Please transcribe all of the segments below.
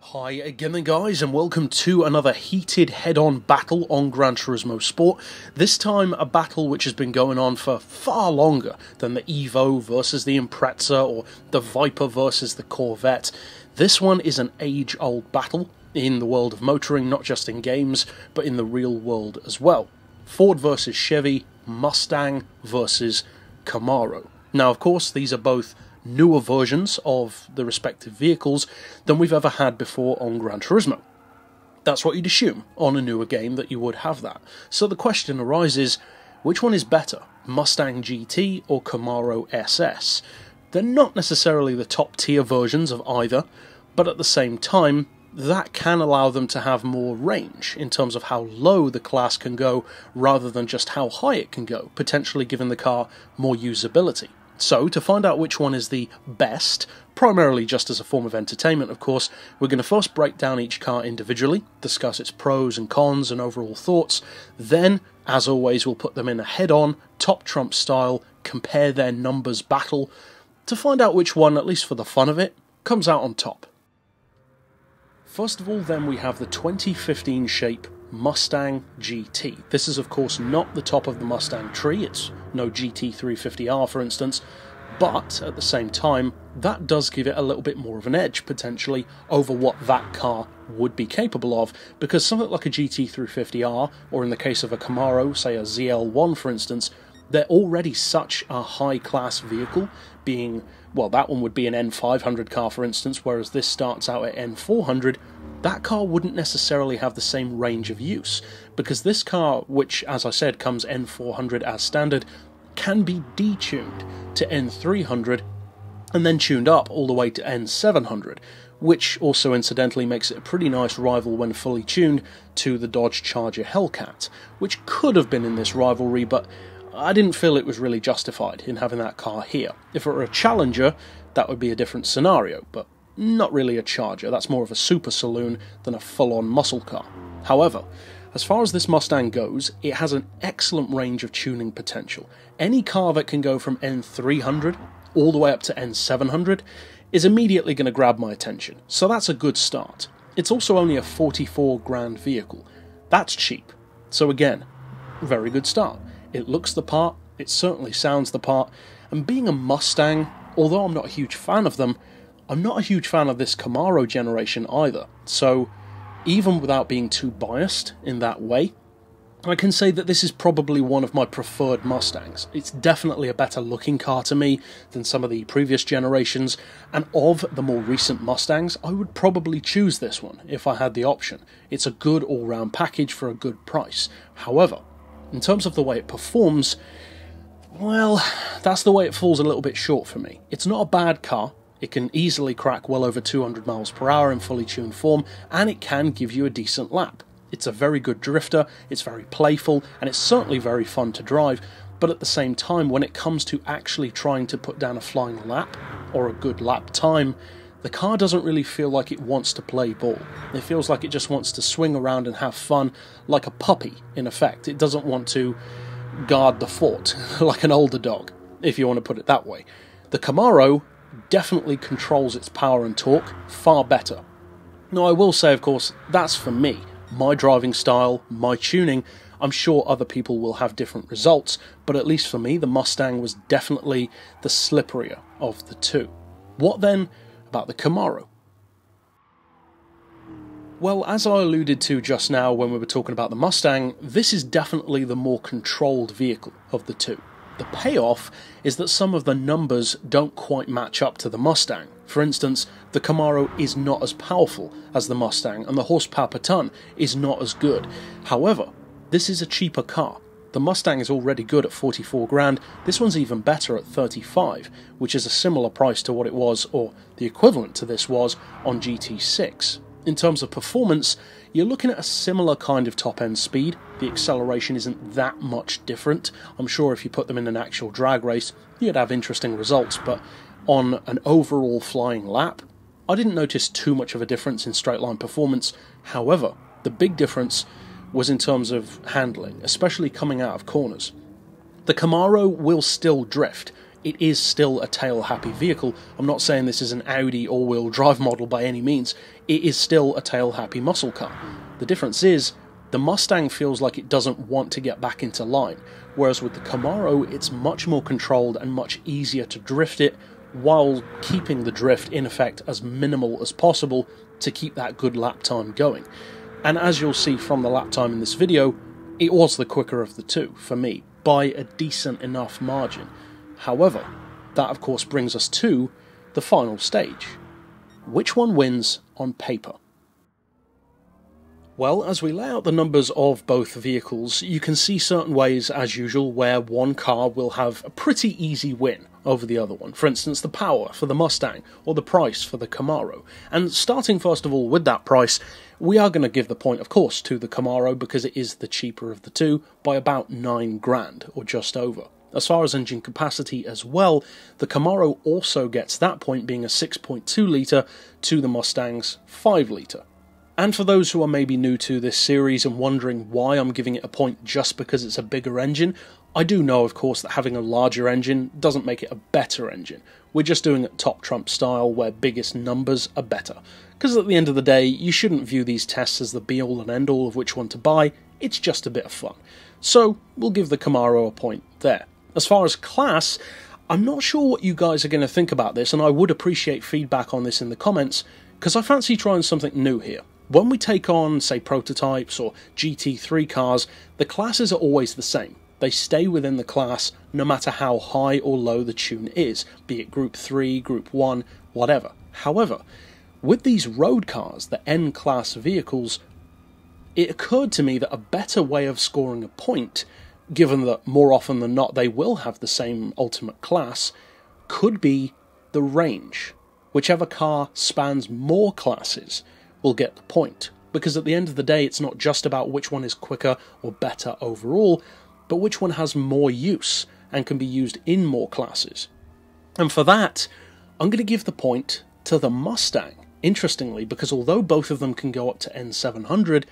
Hi again then guys, and welcome to another heated head-on battle on Gran Turismo Sport. This time a battle which has been going on for far longer than the Evo versus the Impreza or the Viper versus the Corvette. This one is an age-old battle in the world of motoring, not just in games, but in the real world as well. Ford versus Chevy, Mustang versus Camaro. Now of course these are both newer versions of the respective vehicles than we've ever had before on Gran Turismo. That's what you'd assume on a newer game, that you would have that. So the question arises, which one is better, Mustang GT or Camaro SS? They're not necessarily the top tier versions of either, but at the same time, that can allow them to have more range in terms of how low the class can go rather than just how high it can go, potentially giving the car more usability. So, to find out which one is the best, primarily just as a form of entertainment of course, we're going to first break down each car individually, discuss its pros and cons and overall thoughts, then, as always, we'll put them in a head-on, top trump style, compare their numbers battle, to find out which one, at least for the fun of it, comes out on top. First of all then we have the 2015 shape Mustang GT. This is of course not the top of the Mustang tree, it's no GT350R for instance, but at the same time that does give it a little bit more of an edge potentially over what that car would be capable of, because something like a GT350R, or in the case of a Camaro, say a ZL1 for instance, they're already such a high class vehicle, being, well, that one would be an N500 car for instance, whereas this starts out at N400. That car wouldn't necessarily have the same range of use, because this car, which as I said comes N400 as standard, can be detuned to N300 and then tuned up all the way to N700, which also incidentally makes it a pretty nice rival when fully tuned to the Dodge Charger Hellcat, which could have been in this rivalry, but I didn't feel it was really justified in having that car here. If it were a Challenger, that would be a different scenario, but not really a Charger. That's more of a super saloon than a full-on muscle car. However, as far as this Mustang goes, it has an excellent range of tuning potential. Any car that can go from N300 all the way up to N700 is immediately going to grab my attention, so that's a good start. It's also only a 44 grand vehicle. That's cheap. So again, very good start. It looks the part, it certainly sounds the part, and being a Mustang, although I'm not a huge fan of them, I'm not a huge fan of this Camaro generation either, so even without being too biased in that way, I can say that this is probably one of my preferred Mustangs. It's definitely a better looking car to me than some of the previous generations, and of the more recent Mustangs, I would probably choose this one if I had the option. It's a good all-round package for a good price. However, in terms of the way it performs, well, that's the way it falls a little bit short for me. It's not a bad car. It can easily crack well over 200 miles per hour in fully tuned form, and it can give you a decent lap. It's a very good drifter, it's very playful, and it's certainly very fun to drive, but at the same time, when it comes to actually trying to put down a flying lap, or a good lap time, the car doesn't really feel like it wants to play ball. It feels like it just wants to swing around and have fun, like a puppy, in effect. It doesn't want to guard the fort, like an older dog, if you want to put it that way. The Camaro definitely controls its power and torque far better. Now I will say, of course, that's for me. My driving style, my tuning. I'm sure other people will have different results, but at least for me, the Mustang was definitely the slipperier of the two. What then about the Camaro? Well, as I alluded to just now when we were talking about the Mustang, this is definitely the more controlled vehicle of the two. The payoff is that some of the numbers don't quite match up to the Mustang. For instance, the Camaro is not as powerful as the Mustang, and the horsepower per ton is not as good. However, this is a cheaper car. The Mustang is already good at 44 grand, this one's even better at 35, which is a similar price to what it was, or the equivalent to this was, on GT6. In terms of performance, you're looking at a similar kind of top-end speed. The acceleration isn't that much different. I'm sure if you put them in an actual drag race, you'd have interesting results, but on an overall flying lap, I didn't notice too much of a difference in straight-line performance. However, the big difference was in terms of handling, especially coming out of corners. The Camaro will still drift. it is still a tail-happy vehicle. I'm not saying this is an Audi all-wheel drive model by any means. It is still a tail-happy muscle car. The difference is, the Mustang feels like it doesn't want to get back into line, whereas with the Camaro, it's much more controlled and much easier to drift it, while keeping the drift in effect as minimal as possible to keep that good lap time going. And as you'll see from the lap time in this video, it was the quicker of the two, for me, by a decent enough margin. However, that of course brings us to the final stage. Which one wins on paper? Well, as we lay out the numbers of both vehicles, you can see certain ways, as usual, where one car will have a pretty easy win over the other one. For instance, the power for the Mustang, or the price for the Camaro. And starting first of all with that price, we are going to give the point, of course, to the Camaro because it is the cheaper of the two by about 9 grand, or just over. As far as engine capacity as well, the Camaro also gets that point, being a 6.2 litre to the Mustang's 5 litre. And for those who are maybe new to this series and wondering why I'm giving it a point just because it's a bigger engine, I do know, of course, that having a larger engine doesn't make it a better engine. We're just doing it top trump style, where biggest numbers are better. Because at the end of the day, you shouldn't view these tests as the be-all and end-all of which one to buy, it's just a bit of fun. So, we'll give the Camaro a point there. As far as class, I'm not sure what you guys are going to think about this, and I would appreciate feedback on this in the comments, because I fancy trying something new here. When we take on, say, prototypes or GT3 cars, the classes are always the same. They stay within the class no matter how high or low the tune is, be it Group 3, Group 1, whatever. However, with these road cars, the N-class vehicles, it occurred to me that a better way of scoring a point, given that more often than not they will have the same ultimate class, could be the range. Whichever car spans more classes will get the point, because at the end of the day it's not just about which one is quicker or better overall, but which one has more use and can be used in more classes. And for that, I'm going to give the point to the Mustang, interestingly, because although both of them can go up to N700,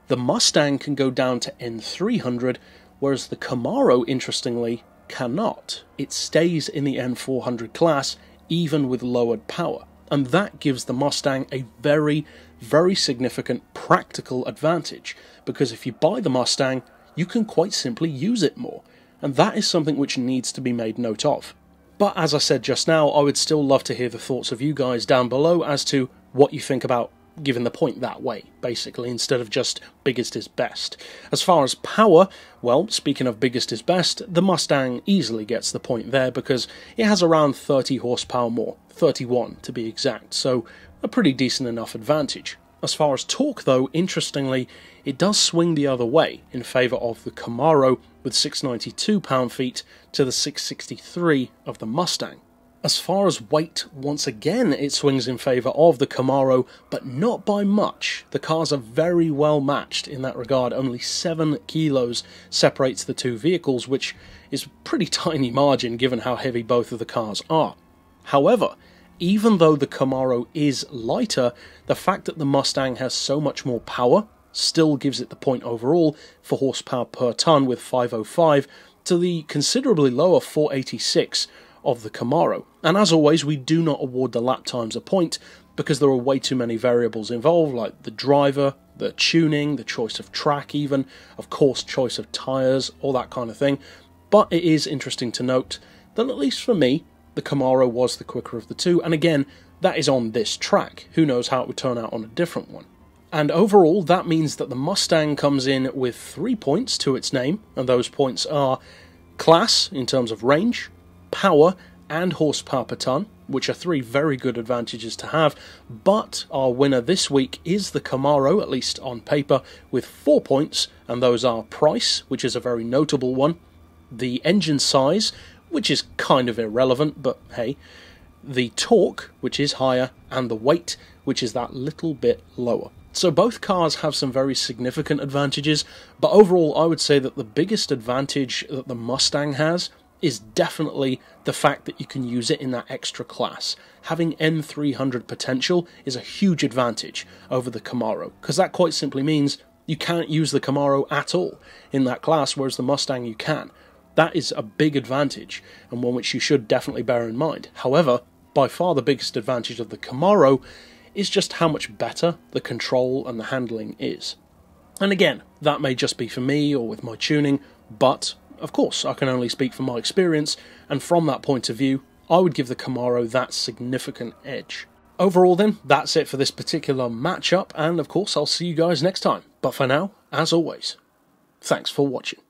the Mustang can go down to N300, whereas the Camaro, interestingly, cannot. It stays in the N400 class, even with lowered power. And that gives the Mustang a very, very significant practical advantage, because if you buy the Mustang, you can quite simply use it more, and that is something which needs to be made note of. But as I said just now, I would still love to hear the thoughts of you guys down below as to what you think about giving the point that way, basically, instead of just biggest is best. As far as power, well, speaking of biggest is best, the Mustang easily gets the point there because it has around 30 horsepower more, 31 to be exact, so a pretty decent enough advantage. As far as torque though, interestingly, it does swing the other way in favour of the Camaro with 692 pound-feet to the 663 of the Mustang. As far as weight, once again it swings in favour of the Camaro, but not by much. The cars are very well matched in that regard. Only 7 kilos separates the two vehicles, which is a pretty tiny margin given how heavy both of the cars are. However, even though the Camaro is lighter, the fact that the Mustang has so much more power still gives it the point overall for horsepower per tonne with 505 to the considerably lower 486 of the Camaro. And as always, we do not award the lap times a point because there are way too many variables involved, like the driver, the tuning, the choice of track even, of course choice of tyres, all that kind of thing. But it is interesting to note that at least for me, the Camaro was the quicker of the two, and again, that is on this track. Who knows how it would turn out on a different one. And overall, that means that the Mustang comes in with 3 points to its name, and those points are class in terms of range, power, and horsepower per tonne, which are 3 very good advantages to have, but our winner this week is the Camaro, at least on paper, with 4 points, and those are price, which is a very notable one, the engine size, which is kind of irrelevant, but hey, the torque, which is higher, and the weight, which is that little bit lower. So both cars have some very significant advantages, but overall I would say that the biggest advantage that the Mustang has is definitely the fact that you can use it in that extra class. Having N300 potential is a huge advantage over the Camaro, because that quite simply means you can't use the Camaro at all in that class, whereas the Mustang you can. That is a big advantage, and one which you should definitely bear in mind. However, by far the biggest advantage of the Camaro is just how much better the control and the handling is. And again, that may just be for me or with my tuning, but of course I can only speak from my experience, and from that point of view, I would give the Camaro that significant edge. Overall then, that's it for this particular matchup, and of course I'll see you guys next time. But for now, as always, thanks for watching.